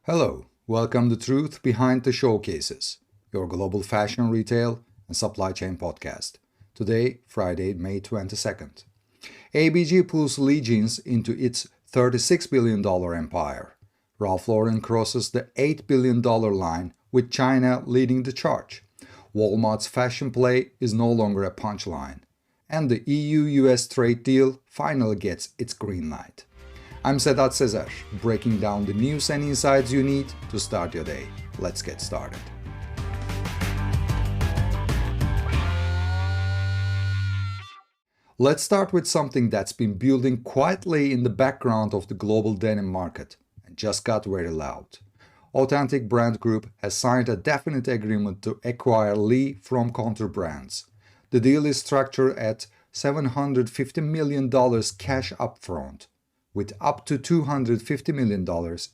Hello, welcome to Truth Behind the Showcases, your global fashion, retail, and supply chain podcast. Today, Friday, May 22nd. ABG pulls legions into its $36 billion empire. Ralph Lauren crosses the $8 billion line with China leading the charge. Walmart's fashion play is no longer a punchline. And the EU-US trade deal finally gets its green light. I'm Sedat Sezer, breaking down the news and insights you need to start your day. Let's get started. Let's start with something that's been building quietly in the background of the global denim market and just got very loud. Authentic Brand Group has signed a definite agreement to acquire Lee from Contour Brands. The deal is structured at $750 million cash upfront, with up to $250 million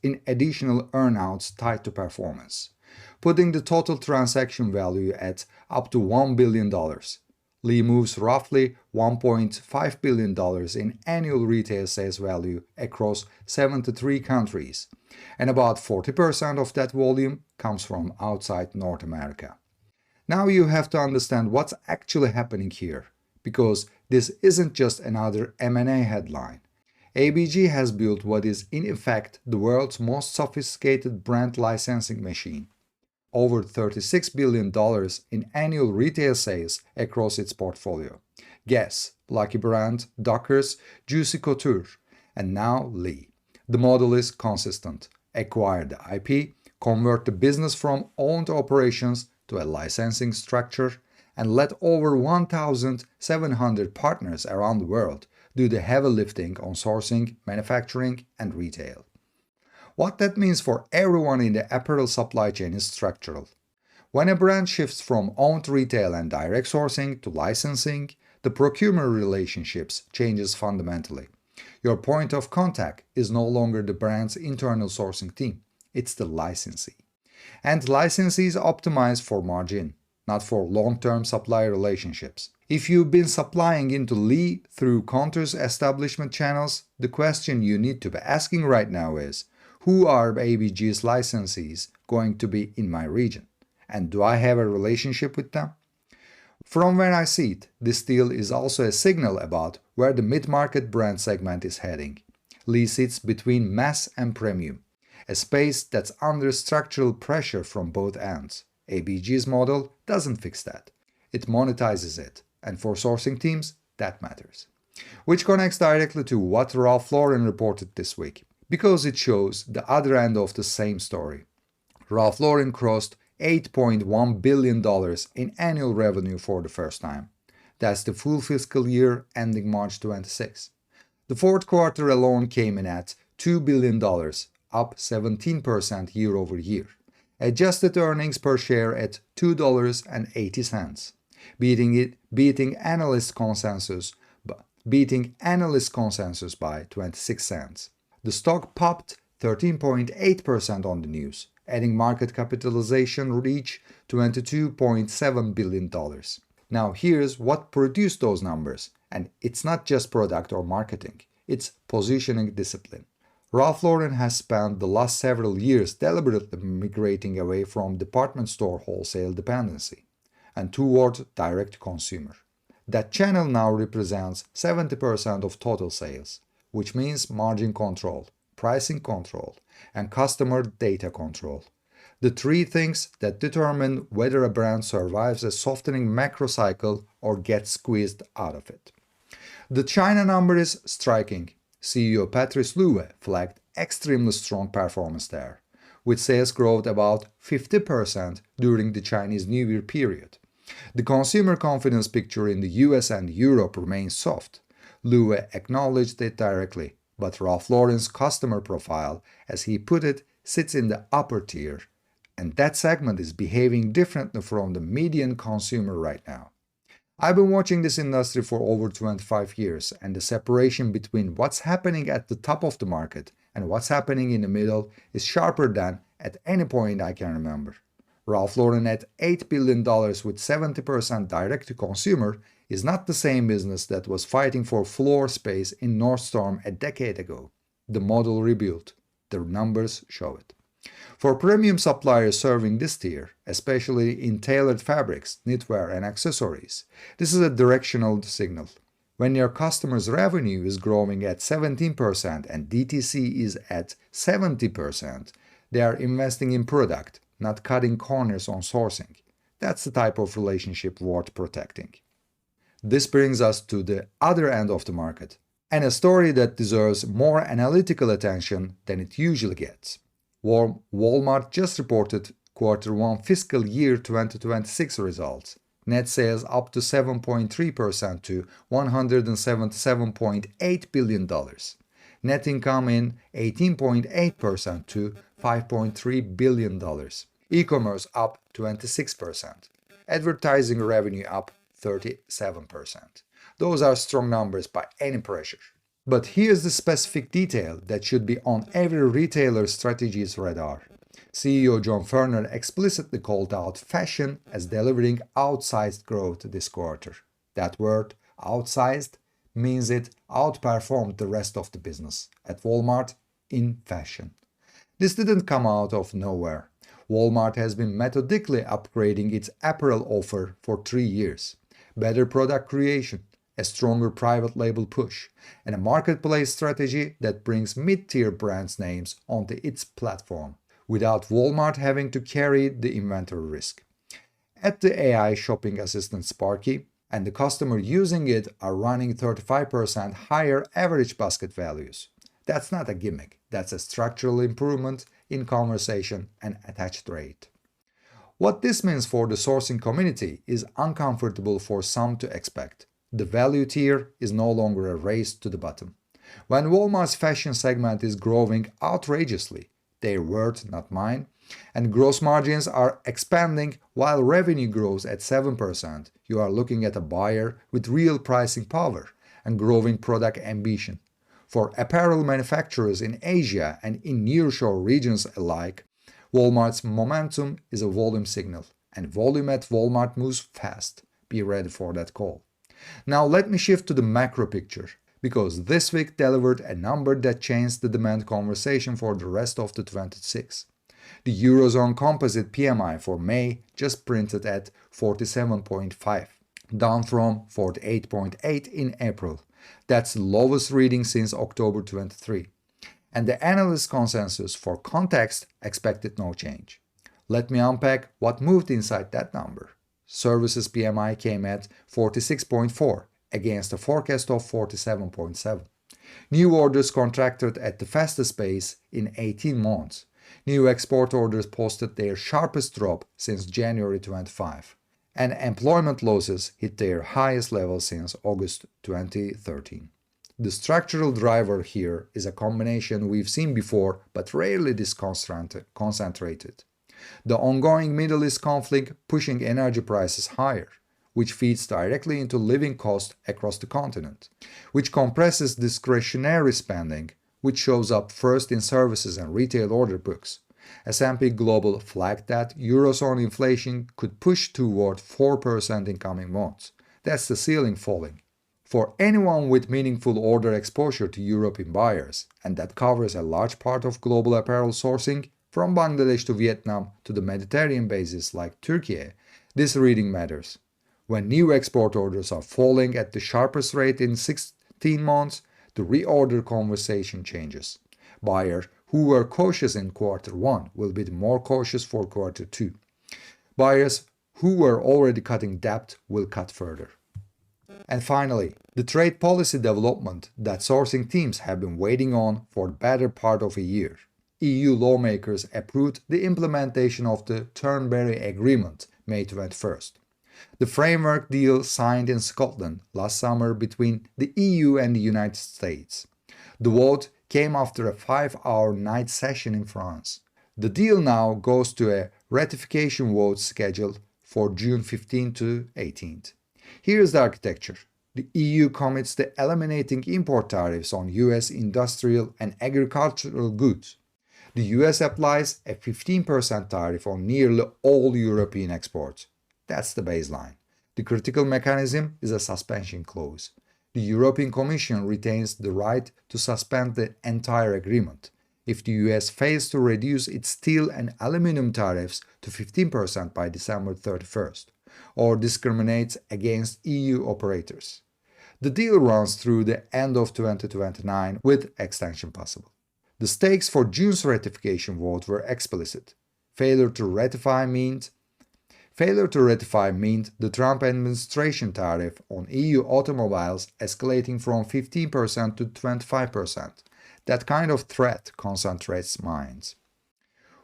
in additional earnouts tied to performance, putting the total transaction value at up to $1 billion. Lee moves roughly $1.5 billion in annual retail sales value across 73 countries, and about 40% of that volume comes from outside North America. Now you have to understand what's actually happening here, because this isn't just another M&A headline. ABG has built what is in effect the world's most sophisticated brand licensing machine. Over $36 billion in annual retail sales across its portfolio. Guess, Lucky Brand, Dockers, Juicy Couture, and now Lee. The model is consistent. Acquire the IP, convert the business from owned operations to a licensing structure, and let over 1,700 partners around the world do the heavy lifting on sourcing, manufacturing, and retail. What that means for everyone in the apparel supply chain is structural. When a brand shifts from owned retail and direct sourcing to licensing, the procurement relationships changes fundamentally. Your point of contact is no longer the brand's internal sourcing team, it's the licensee. And licensees optimize for margin, not for long-term supply relationships. If you've been supplying into Lee through Contour's establishment channels, the question you need to be asking right now is, who are ABG's licensees going to be in my region? And do I have a relationship with them? From where I see it, this deal is also a signal about where the mid-market brand segment is heading. Lee sits between mass and premium, a space that's under structural pressure from both ends. ABG's model doesn't fix that. It monetizes it, and for sourcing teams, that matters. Which connects directly to what Ralph Lauren reported this week, because it shows the other end of the same story. Ralph Lauren crossed $8.1 billion in annual revenue for the first time. That's the full fiscal year ending March 26. The fourth quarter alone came in at $2 billion, up 17% year over year. Adjusted earnings per share at $2.80, beating analyst consensus by 26 cents. The stock popped 13.8% on the news, adding market capitalization reach $22.7 billion. Now here's what produced those numbers, and it's not just product or marketing, it's positioning discipline. Ralph Lauren has spent the last several years deliberately migrating away from department store wholesale dependency and toward direct consumer. That channel now represents 70% of total sales, which means margin control, pricing control, and customer data control. The three things that determine whether a brand survives a softening macro cycle or gets squeezed out of it. The China number is striking. CEO Patrice Louvet flagged extremely strong performance there, with sales growth about 50% during the Chinese New Year period. The consumer confidence picture in the US and Europe remains soft. Louvet acknowledged it directly, but Ralph Lauren's customer profile, as he put it, sits in the upper tier, and that segment is behaving differently from the median consumer right now. I've been watching this industry for over 25 years, and the separation between what's happening at the top of the market and what's happening in the middle is sharper than at any point I can remember. Ralph Lauren at $8 billion with 70% direct-to-consumer is not the same business that was fighting for floor space in Nordstrom a decade ago. The model rebuilt. The numbers show it. For premium suppliers serving this tier, especially in tailored fabrics, knitwear, and accessories, this is a directional signal. When your customer's revenue is growing at 17% and DTC is at 70%, they are investing in product, not cutting corners on sourcing. That's the type of relationship worth protecting. This brings us to the other end of the market, and a story that deserves more analytical attention than it usually gets. Walmart just reported Q1 fiscal year 2026 results. Net sales up to 7.3% to $177.8 billion. Net income in 18.8% to $5.3 billion. E-commerce up 26%. Advertising revenue up 37%. Those are strong numbers by any pressure. But here's the specific detail that should be on every retailer's strategy's radar. CEO John Furner explicitly called out fashion as delivering outsized growth this quarter. That word, outsized, means it outperformed the rest of the business at Walmart in fashion. This didn't come out of nowhere. Walmart has been methodically upgrading its apparel offer for 3 years. Better product creation, a stronger private label push, and a marketplace strategy that brings mid-tier brands' names onto its platform, without Walmart having to carry the inventory risk. Add the AI shopping assistant Sparky, and the customer using it are running 35% higher average basket values. That's not a gimmick, that's a structural improvement in conversation and attached rate. What this means for the sourcing community is uncomfortable for some to expect. The value tier is no longer a race to the bottom. When Walmart's fashion segment is growing outrageously, their word, not mine, and gross margins are expanding while revenue grows at 7%, you are looking at a buyer with real pricing power and growing product ambition. For apparel manufacturers in Asia and in nearshore regions alike, Walmart's momentum is a volume signal, and volume at Walmart moves fast. Be ready for that call. Now let me shift to the macro picture, because this week delivered a number that changed the demand conversation for the rest of the 26. The Eurozone Composite PMI for May just printed at 47.5, down from 48.8 in April. That's the lowest reading since October 23. And the analyst consensus for context expected no change. Let me unpack what moved inside that number. Services PMI came at 46.4 against a forecast of 47.7. New orders contracted at the fastest pace in 18 months. New export orders posted their sharpest drop since January 25. And employment losses hit their highest level since August 2013. The structural driver here is a combination we've seen before but rarely this concentrated. The ongoing Middle East conflict pushing energy prices higher, which feeds directly into living costs across the continent, which compresses discretionary spending, which shows up first in services and retail order books. S&P Global flagged that Eurozone inflation could push toward 4% in coming months. That's the ceiling falling. For anyone with meaningful order exposure to European buyers, and that covers a large part of global apparel sourcing, from Bangladesh to Vietnam to the Mediterranean bases like Turkey, this reading matters. When new export orders are falling at the sharpest rate in 16 months, the reorder conversation changes. Buyers who were cautious in Q1 will be more cautious for Q2. Buyers who were already cutting debt will cut further. And finally, the trade policy development that sourcing teams have been waiting on for the better part of a year. EU lawmakers approved the implementation of the Turnberry Agreement May 21st. The framework deal signed in Scotland last summer between the EU and the United States. The vote came after a 5-hour night session in France. The deal now goes to a ratification vote scheduled for June 15 to 18th. Here's the architecture. The EU commits to eliminating import tariffs on US industrial and agricultural goods. The US applies a 15% tariff on nearly all European exports. That's the baseline. The critical mechanism is a suspension clause. The European Commission retains the right to suspend the entire agreement. if the US fails to reduce its steel and aluminum tariffs to 15% by December 31st, or discriminates against EU operators. The deal runs through the end of 2029 with extension possible. The stakes for June's ratification vote were explicit. Failure to ratify meant the Trump administration tariff on EU automobiles escalating from 15% to 25%. That kind of threat concentrates minds.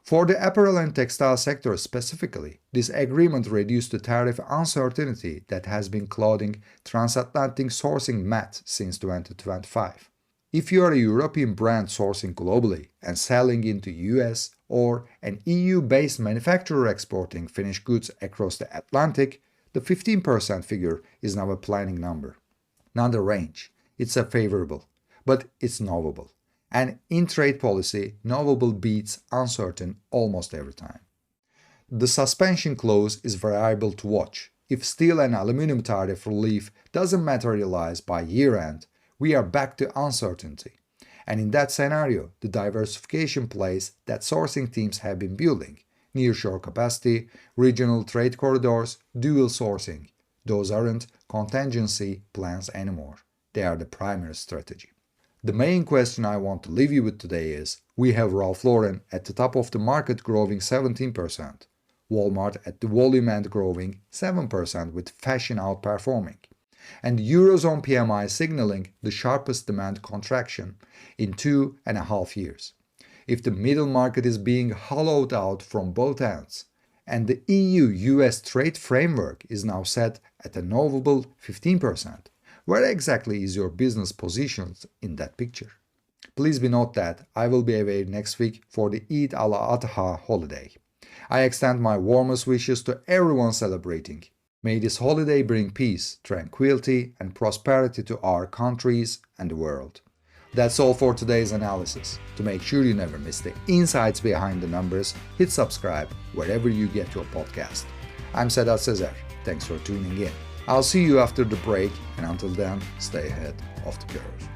For the apparel and textile sector specifically, this agreement reduced the tariff uncertainty that has been clouding transatlantic sourcing math since 2025. If you are a European brand sourcing globally and selling into US or an EU-based manufacturer exporting finished goods across the Atlantic, the 15% figure is now a planning number. Not a range, it's a favorable, but it's knowable. And in trade policy, knowable beats uncertain almost every time. The suspension clause is variable to watch. If steel and aluminum tariff relief doesn't materialize by year-end, we are back to uncertainty. And in that scenario, the diversification plays that sourcing teams have been building, nearshore capacity, regional trade corridors, dual sourcing, those aren't contingency plans anymore. They are the primary strategy. The main question I want to leave you with today is, we have Ralph Lauren at the top of the market growing 17%, Walmart at the volume end growing 7% with fashion outperforming, and Eurozone PMI signaling the sharpest demand contraction in 2.5 years. If the middle market is being hollowed out from both ends, and the EU-US trade framework is now set at a knowable 15%, where exactly is your business positioned in that picture? Please be note that I will be away next week for the Eid al-Adha holiday. I extend my warmest wishes to everyone celebrating. May this holiday bring peace, tranquility, and prosperity to our countries and the world. That's all for today's analysis. To make sure you never miss the insights behind the numbers, hit subscribe wherever you get your podcast. I'm Sedat Sezer. Thanks for tuning in. I'll see you after the break, and until then, stay ahead of the curve.